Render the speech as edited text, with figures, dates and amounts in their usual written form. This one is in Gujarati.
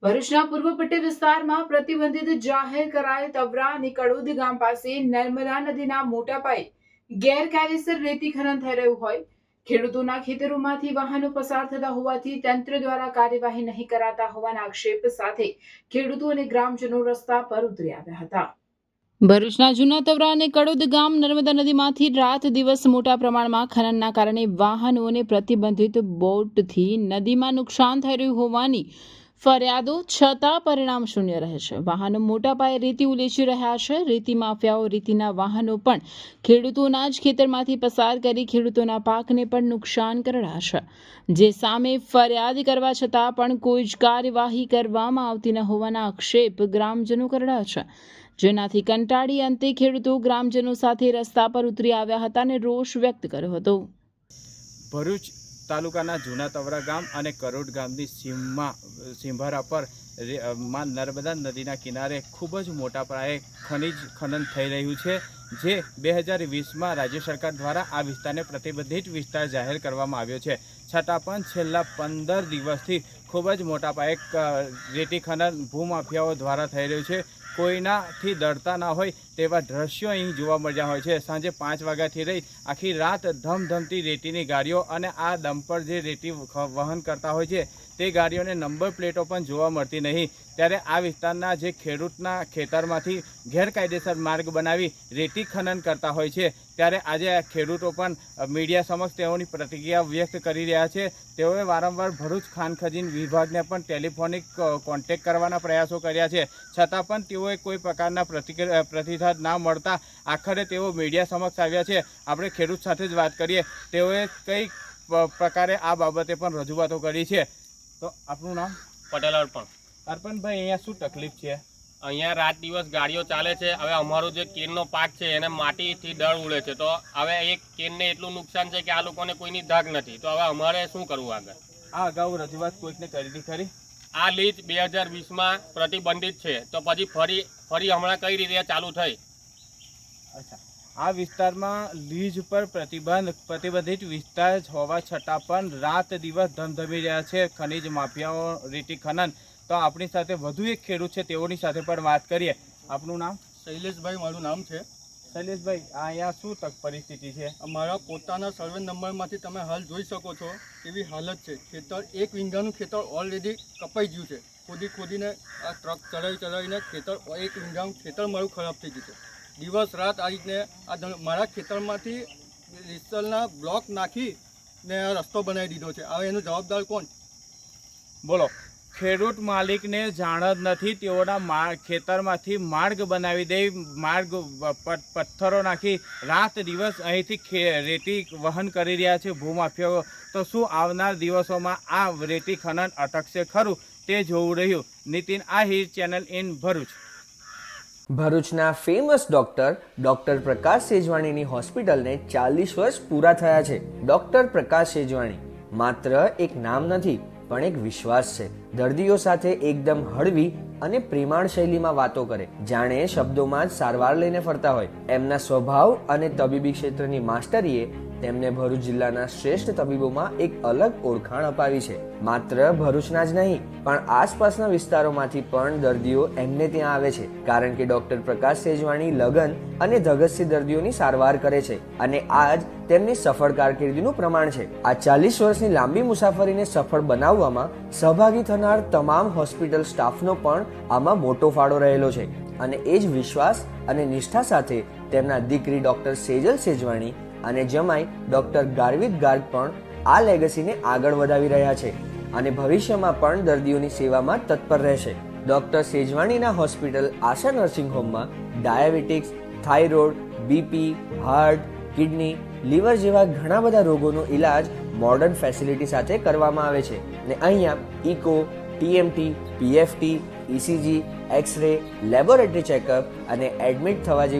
ભરૂચના પૂર્વ પટ્ટી વિસ્તારમાં પ્રતિબંધિત જાહેર કરાયેલ તવરા અને કડોદ ગામ પાસે નર્મદા નદીના મોટા પાયે ગેરકાયદેસર રેતી ખનન થઈ રહ્યું હોય ખેડૂતોના ખેતરોમાંથી વાહનો પસાર થતા હોવાથી તંત્ર દ્વારા કાર્યવાહી નહીં કરાતા હોવાના આક્ષેપ સાથે ખેડૂતો અને ગ્રામજનો રસ્તા પર ઉતરી આવ્યા હતા। ભરૂચના જૂના તવરા અને કડોદ ગામ નર્મદા નદીમાંથી રાત દિવસ મોટા પ્રમાણમાં ખનનના કારણે વાહનોને પ્રતિબંધિત બોટથી નદીમાં નુકસાન થઈ રહ્યું હોવાની ફરિયાદો છતાં પરિણામ શૂન્ય રહે છે। વાહનો મોટા પાયે રેતી ઉલેચી રહ્યા છે। રેતી માફિયાઓ રેતીના વાહનો પણ ખેડૂતોના જ ખેતરમાંથી પસાર કરી ખેડૂતોના પાકને પણ નુકસાન કરી રહ્યા છે, જે સામે ફરિયાદ કરવા છતાં પણ કોઈ જ કાર્યવાહી કરવામાં આવતી ન હોવાના આક્ષેપ ગ્રામજનો કરી રહ્યા છે, જેનાથી કંટાળી અંતે ખેડૂતો ગ્રામજનો સાથે રસ્તા પર ઉતરી આવ્યા હતા અને રોષ વ્યક્ત કર્યો હતો। ભરૂચ તાલુકાના જૂના તવરા ગામ અને કરોડ ગામની સીમભારા પર નર્મદા નદીના કિનારે ખૂબ જ મોટા પાયે ખનિજ ખનન થઈ રહ્યું છે, જે 2020માં રાજ્ય સરકાર દ્વારા આ વિસ્તારને પ્રતિબંધિત વિસ્તાર જાહેર કરવામાં આવ્યો છે। છતાં પણ છેલ્લા 15 દિવસથી ખૂબ જ મોટા પાયે રેતી ખનન ભૂમાફિયાઓ દ્વારા થઈ રહ્યું છે। કોઈનાથી ડરતા ના હોય તેવા દ્રશ્યો અહીં જોવા મળ્યા હોય છે। સાંજે 5 વાગ્યાથી લઈ આખી રાત ધમધમતી રેતીની ગાડીઓ અને આ ડમ્પર જે રેતી વહન કરતા હોય છે તે ગાડીઓને નંબર પ્લેટો પણ જોવા મળતી નહીં। ત્યારે આ વિસ્તારના જે ખેડૂતના ખેતરમાંથી ગેરકાયદેસર માર્ગ બનાવી રેતી ખનન કરતા હોય છે, ત્યારે આજે આ ખેડૂતો પણ મીડિયા સમક્ષ તેઓની પ્રતિક્રિયા વ્યક્ત કરી રહ્યા છે। તેઓએ વારંવાર ભરૂચ ખાણ ખનીજ વિભાગને પણ ટેલિફોનિક કોન્ટેક્ટ કરવાના પ્રયાસો કર્યા છે, છતાં પણ તેઓએ કોઈ પ્રકારના પ્રતિસાદ ના મળતા આખરે તેઓ મીડિયા સમક્ષ આવ્યા છે। આપણે ખેડૂત સાથે જ વાત કરીએ, તેઓએ કઈ પ્રકારે આ બાબતે પણ રજૂઆતો કરી છે। તો આપનું નામ? પટેલ અર્પણ। અર્પણભાઈ, અહીંયા શું તકલીફ છે? અહીંયા રાત દિવસ ગાડીઓ ચાલે છે। હવે અમારો જે કેનનો પાક છે એને માટીથી દળ ઉડે છે, તો હવે એક કેનને એટલું નુકસાન છે કે આ લોકોને કોઈની ધાક નથી, તો હવે અમારે શું કરવું આગળ? આ અગાઉ રજૂઆત કોઈકને કરી હતી ખરી? આ લીજ 2020માં પ્રતિબંધિત છે, તો પછી ફરી હમણાં કઈ રીતે ચાલુ થઈ? અચ્છા, આ વિસ્તારમાં લીજ પર પ્રતિબંધિત વિસ્તાર હોવા છતાં પણ રાત દિવસ ધમધમી રહ્યા છે ખનિજ માફિયાઓ રેતી ખનન। તો આપણી સાથે વધુ એક ખેડૂત છે, તેઓની સાથે પણ વાત કરીએ। આપનું નામ? શૈલેષભાઈ મારું નામ છે। શૈલેષભાઈ, અહીંયા શું પરિસ્થિતિ છે? અમારા પોતાના સર્વે નંબરમાંથી તમે હાલ જોઈ શકો છો એવી હાલત છે। ખેતર 1 વીંઘાનું ખેતર ઓલરેડી કપાઈ ગયું છે। ખોદીને આ ટ્રક ચડાવીને ખેતર 1 વીંઘાનું ખેતર મારું ખરાબ થઈ ગયું છે। દિવસ રાત આ રીતને મારા ખેતરમાંથી રિસ્ટલના બ્લોક નાખીને રસ્તો બનાવી દીધો છે। હવે એનો જવાબદાર કોણ? બોલો। ખેડૂત માલિકને જાણ જ નથી, તેઓના ખેતરમાંથી માર્ગ બનાવી દે, પથ્થરો નાખી રાત દિવસ અહીંથી રેતી વહન કરી રહ્યા છે ભૂમાફિયાઓ। તો શું આવનાર દિવસોમાં આ રેતી ખનન અટકશે ખરું, તે જોવું રહ્યું। Nitin Ahir, channel in Bharuch. ભરૂચના ફેમસ ડોક્ટર પ્રકાશ સેજવાણીની હોસ્પિટલને 40 વર્ષ પૂરા થયા છે। ડોક્ટર પ્રકાશ સેજવાણી માત્ર એક નામ નથી પણ એક વિશ્વાસ છે। દર્દીઓ સાથે એકદમ હળવી અને પ્રેમાળ શૈલીમાં વાતો કરે, જાણે શબ્દોમાં જ સારવાર લઈને ફરતા હોય। એમના સ્વભાવ અને તબીબી ક્ષેત્રની માસ્ટરીએ તેમને ભરૂચ જિલ્લાના શ્રેષ્ઠ તબીબોમાં એક અલગ ઓળખાણ અપાવી છે। માત્ર ભરૂચના જ નહીં પણ આસપાસના વિસ્તારોમાંથી પણ દર્દીઓ એમને ત્યાં આવે છે, કારણ કે ડોક્ટર પ્રકાશ સેજવાણી લગન અને ધગસથી દર્દીઓની સારવાર કરે છે અને આ જ તેમની સફળ કારકિર્દીનું પ્રમાણ છે। આ 40 વર્ષની લાંબી મુસાફરીને સફળ બનાવવામાં સહભાગી થનાર તમામ હોસ્પિટલ સ્ટાફનો પણ આમાં મોટો ફાળો રહેલો છે અને એ જ વિશ્વાસ અને નિષ્ઠા સાથે તેમના દીકરી ડોક્ટર સેજલ સેજવાણી અને જમાઈ ડોક્ટર ગાર્વિક ગાર્ગ પણ આ લેગસીને આગળ વધાવી રહ્યા છે અને ભવિષ્યમાં પણ દર્દીઓની સેવામાં તત્પર રહેશે। ડોક્ટર સેજવાણીના હોસ્પિટલ આશા નર્સિંગ હોમમાં diabetics, thyroid, BP, heart, kidney, liver જેવા ઘણા બધા રોગોનો ઇલાજ મોડર્ન ફેસિલિટી સાથે કરવામાં આવે છે અને અહીંયા echo, TMT, PFT, ECG, x-ray, laboratory checkup અને એડમિટ થવા જેવી